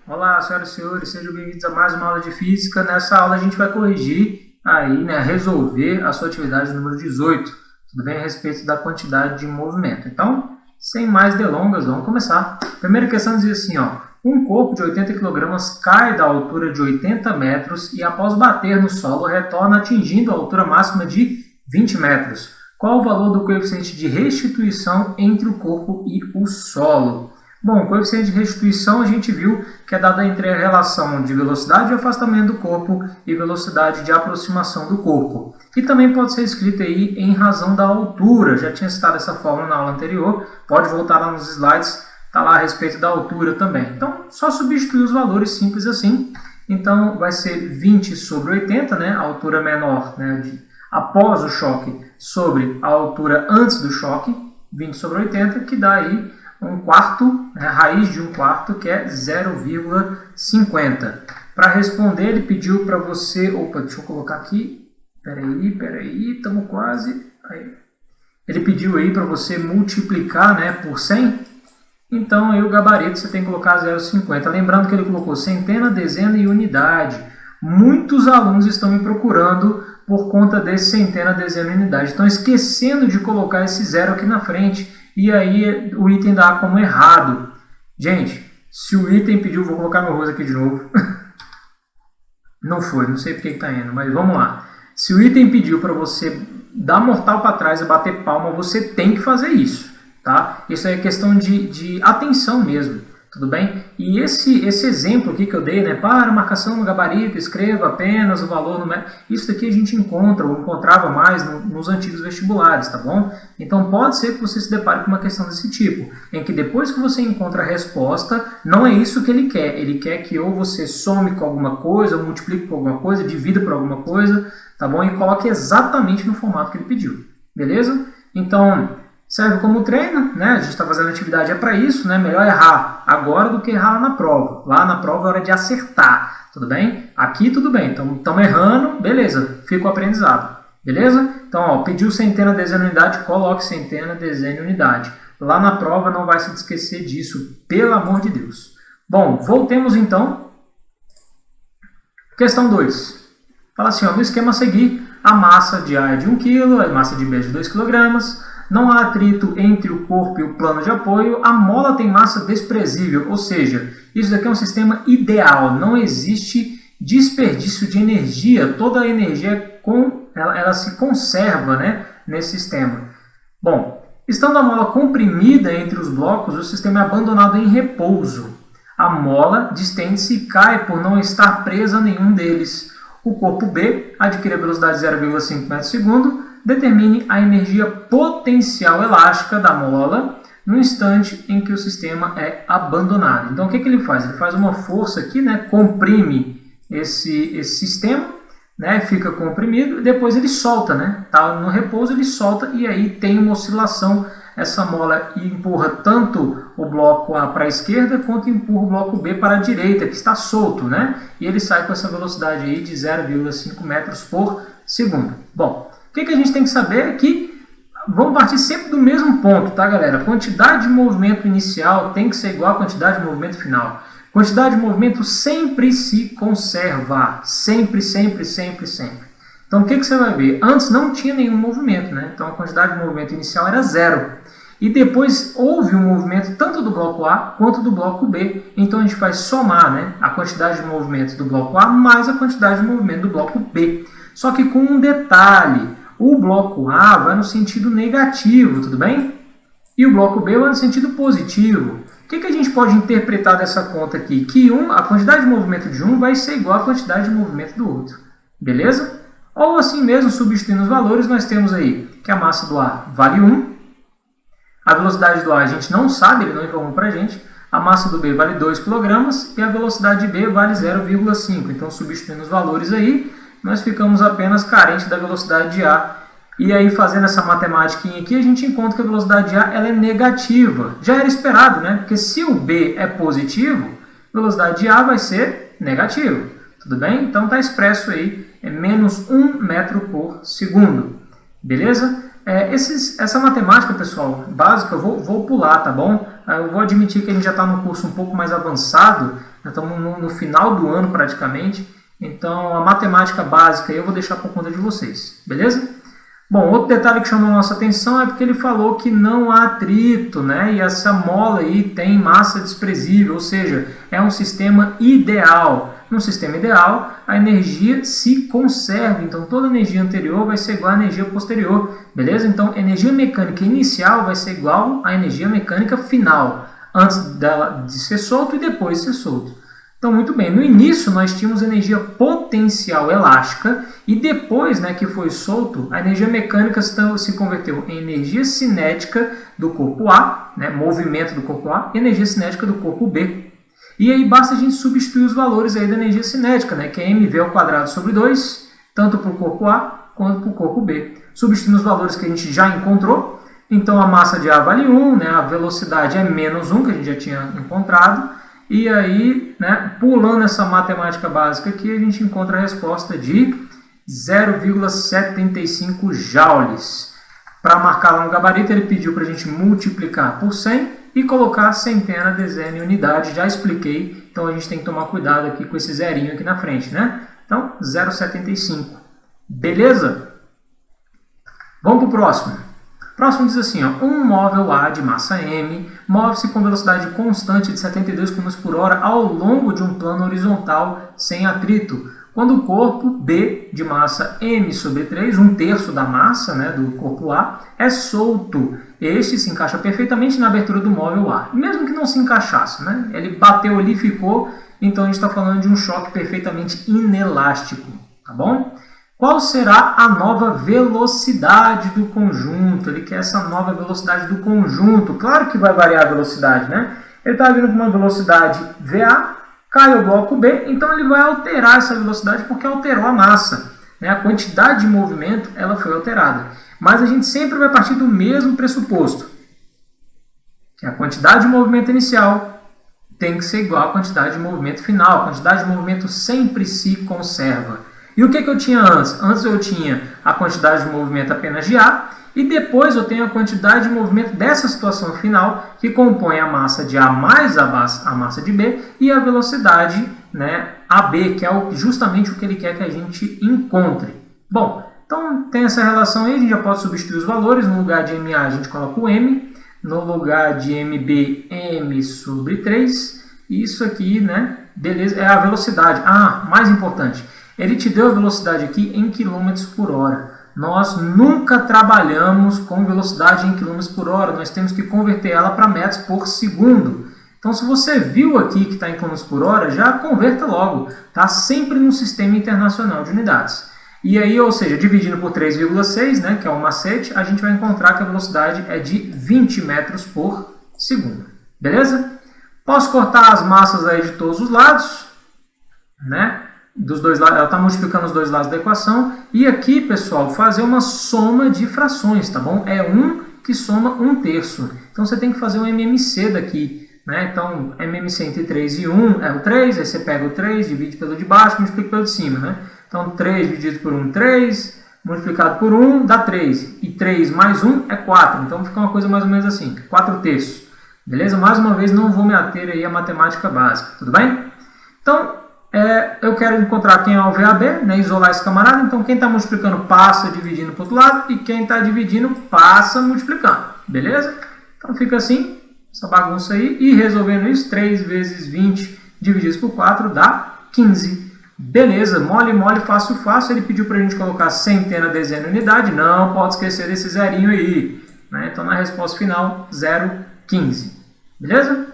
Olá, senhoras e senhores, sejam bem-vindos a mais uma aula de física. Nessa aula a gente vai corrigir aí, resolver a sua atividade número 18, tudo bem? A respeito da quantidade de movimento. Então, sem mais delongas, vamos começar. Primeira questão dizia assim, um corpo de 80 kg cai da altura de 80 metros e após bater no solo retorna atingindo a altura máxima de 20 metros. Qual o valor do coeficiente de restituição entre o corpo e o solo? Bom, o coeficiente de restituição a gente viu que é dado entre a relação de velocidade de afastamento do corpo e velocidade de aproximação do corpo. E também pode ser escrito aí em razão da altura. Já tinha citado essa fórmula na aula anterior, pode voltar lá nos slides, está lá a respeito da altura também. Então, só substituir os valores simples assim. Então, vai ser 20 sobre 80, a altura menor após o choque sobre a altura antes do choque, 20 sobre 80, que dá aí um quarto, raiz de um quarto, que é 0,50. Para responder, ele pediu para você... Opa, deixa eu colocar aqui. Peraí, estamos quase... Aí. Ele pediu aí para você multiplicar por 100. Então, aí o gabarito você tem que colocar 0,50. Lembrando que ele colocou centena, dezena e unidade. Muitos alunos estão me procurando por conta desse centena, dezena e unidade. Estão esquecendo de colocar esse zero aqui na frente. E aí o item dá como errado. Gente, se o item pediu, vou colocar meu rosto aqui de novo. Não foi, não sei porque está indo, mas vamos lá. Se o item pediu para você dar mortal para trás e bater palma, você tem que fazer isso, tá? Isso é questão de atenção mesmo, tudo bem? E esse exemplo aqui que eu dei, para marcação no gabarito, escreva apenas o valor no metro. Isso daqui a gente encontrava mais nos antigos vestibulares, tá bom? Então pode ser que você se depare com uma questão desse tipo, em que depois que você encontra a resposta, não é isso que ele quer. Ele quer que ou você some com alguma coisa, ou multiplique com alguma coisa, divida por alguma coisa, tá bom? E coloque exatamente no formato que ele pediu, beleza? Então... serve como treino, a gente está fazendo atividade para isso, Melhor errar agora do que errar lá na prova. Lá na prova é hora de acertar, tudo bem? Aqui tudo bem, então estamos errando, beleza, fica o aprendizado, beleza? Então, pediu centena, dezena, unidade, coloque centena, dezena e unidade. Lá na prova não vai se esquecer disso, pelo amor de Deus. Bom, voltemos então. Questão 2. Fala assim, no esquema a seguir, a massa de A é de 1 kg, a massa de B é de 2 kg, não há atrito entre o corpo e o plano de apoio, a mola tem massa desprezível, ou seja, isso daqui é um sistema ideal, não existe desperdício de energia, toda a energia ela se conserva nesse sistema. Bom, estando a mola comprimida entre os blocos, o sistema é abandonado em repouso. A mola distende-se e cai por não estar presa a nenhum deles. O corpo B adquire a velocidade de 0,5 m/s, determine a energia potencial elástica da mola no instante em que o sistema é abandonado. Então, o que ele faz? Ele faz uma força aqui, comprime esse sistema, fica comprimido, e depois ele solta, tá no repouso, ele solta, e aí tem uma oscilação. Essa mola empurra tanto o bloco A para a esquerda, quanto empurra o bloco B para a direita, que está solto, e ele sai com essa velocidade aí de 0,5 m/s. Bom, o que a gente tem que saber é que vamos partir sempre do mesmo ponto, tá, galera? A quantidade de movimento inicial tem que ser igual à quantidade de movimento final. Quantidade de movimento sempre se conserva. Sempre. Então, o que você vai ver? Antes não tinha nenhum movimento, Então, a quantidade de movimento inicial era 0. E depois houve um movimento tanto do bloco A quanto do bloco B. Então, a gente vai somar a quantidade de movimento do bloco A mais a quantidade de movimento do bloco B. Só que com um detalhe. O bloco A vai no sentido negativo, tudo bem? E o bloco B vai no sentido positivo. O que a gente pode interpretar dessa conta aqui? Que a quantidade de movimento de um vai ser igual à quantidade de movimento do outro. Beleza? Ou assim mesmo, substituindo os valores, nós temos aí que a massa do A vale 1. A velocidade do A a gente não sabe, ele não informou para a gente. A massa do B vale 2 kg e a velocidade de B vale 0,5. Então, substituindo os valores aí, nós ficamos apenas carentes da velocidade de A. E aí, fazendo essa matemática aqui, a gente encontra que a velocidade de A ela é negativa. Já era esperado, Porque se o B é positivo, a velocidade de A vai ser negativa. Tudo bem? Então, está expresso aí, é menos 1 m/s. Beleza? Essa matemática, pessoal, básica, eu vou pular, tá bom? Eu vou admitir que a gente já está no curso um pouco mais avançado, nós estamos no final do ano praticamente, então a matemática básica eu vou deixar por conta de vocês, beleza? Bom, outro detalhe que chamou a nossa atenção é porque ele falou que não há atrito, né? E essa mola aí tem massa desprezível, ou seja, é um sistema ideal. Num sistema ideal, a energia se conserva, então toda energia anterior vai ser igual à energia posterior, beleza? Então, energia mecânica inicial vai ser igual à energia mecânica final, antes dela de ser solto e depois de ser solto. Então, muito bem, no início nós tínhamos energia potencial elástica e depois, né, que foi solto, a energia mecânica se converteu em energia cinética do corpo A, né, movimento do corpo A, e energia cinética do corpo B. E aí basta a gente substituir os valores aí da energia cinética, né, que é mv² sobre 2, tanto para o corpo A quanto para o corpo B. Substituindo os valores que a gente já encontrou, então a massa de A vale 1, né, a velocidade é menos 1, que a gente já tinha encontrado. E aí, né, pulando essa matemática básica aqui, a gente encontra a resposta de 0,75 joules. Para marcar lá no gabarito, ele pediu para a gente multiplicar por 100 e colocar centena, dezena e unidade. Já expliquei, então a gente tem que tomar cuidado aqui com esse zerinho aqui na frente, né? Então, 0,75. Beleza? Vamos para o próximo. Próximo diz assim, ó, um móvel A de massa M move-se com velocidade constante de 72 km por hora ao longo de um plano horizontal sem atrito, quando o corpo B de massa M sobre 3, 1/3 da massa, né, do corpo A, é solto. Este se encaixa perfeitamente na abertura do móvel A. Mesmo que não se encaixasse, né, ele bateu ali e ficou, então a gente está falando de um choque perfeitamente inelástico, tá bom? Qual será a nova velocidade do conjunto? Ele quer essa nova velocidade do conjunto. Claro que vai variar a velocidade, né? Ele está vindo com uma velocidade VA, cai o bloco B, então ele vai alterar essa velocidade porque alterou a massa, né? A quantidade de movimento ela foi alterada. Mas a gente sempre vai partir do mesmo pressuposto, que a quantidade de movimento inicial tem que ser igual à quantidade de movimento final. A quantidade de movimento sempre se conserva. E o que eu tinha antes? Antes eu tinha a quantidade de movimento apenas de A, e depois eu tenho a quantidade de movimento dessa situação final, que compõe a massa de A mais a massa de B, e a velocidade, né, AB, que é justamente o que ele quer que a gente encontre. Bom, então tem essa relação aí, a gente já pode substituir os valores. No lugar de MA a gente coloca o M, no lugar de MB, M sobre 3, isso aqui, né, beleza, é a velocidade. Ah, mais importante, ele te deu a velocidade aqui em km por hora. Nós nunca trabalhamos com velocidade em km por hora. Nós temos que converter ela para metros por segundo. Então, se você viu aqui que está em km por hora, já converta logo. Está sempre no sistema internacional de unidades. E aí, ou seja, dividindo por 3,6, né, que é o macete, a gente vai encontrar que a velocidade é de 20 metros por segundo. Beleza? Posso cortar as massas aí de todos os lados, né? Dos dois lados, ela está multiplicando os dois lados da equação. E aqui, pessoal, fazer uma soma de frações, tá bom? É 1 que soma 1/3. Então, você tem que fazer um MMC daqui, né? Então, MMC entre 3 e 1 é o 3. Aí você pega o 3, divide pelo de baixo, multiplica pelo de cima, né? Então, 3 dividido por 1, 3. Multiplicado por 1 dá 3. E 3 mais 1 é 4. Então, fica uma coisa mais ou menos assim, 4/3. Beleza? Mais uma vez, não vou me ater aí à matemática básica, tudo bem? Então, eu quero encontrar quem é o VAB, né, isolar esse camarada. Então, quem está multiplicando passa dividindo para o outro lado, e quem está dividindo passa multiplicando. Beleza? Então, fica assim, essa bagunça aí. E resolvendo isso, 3 vezes 20 divididos por 4 dá 15. Beleza, mole, mole, fácil, fácil. Ele pediu para a gente colocar centena, dezena e unidade. Não pode esquecer desse zerinho aí, né? Então, na resposta final, 0,15. Beleza?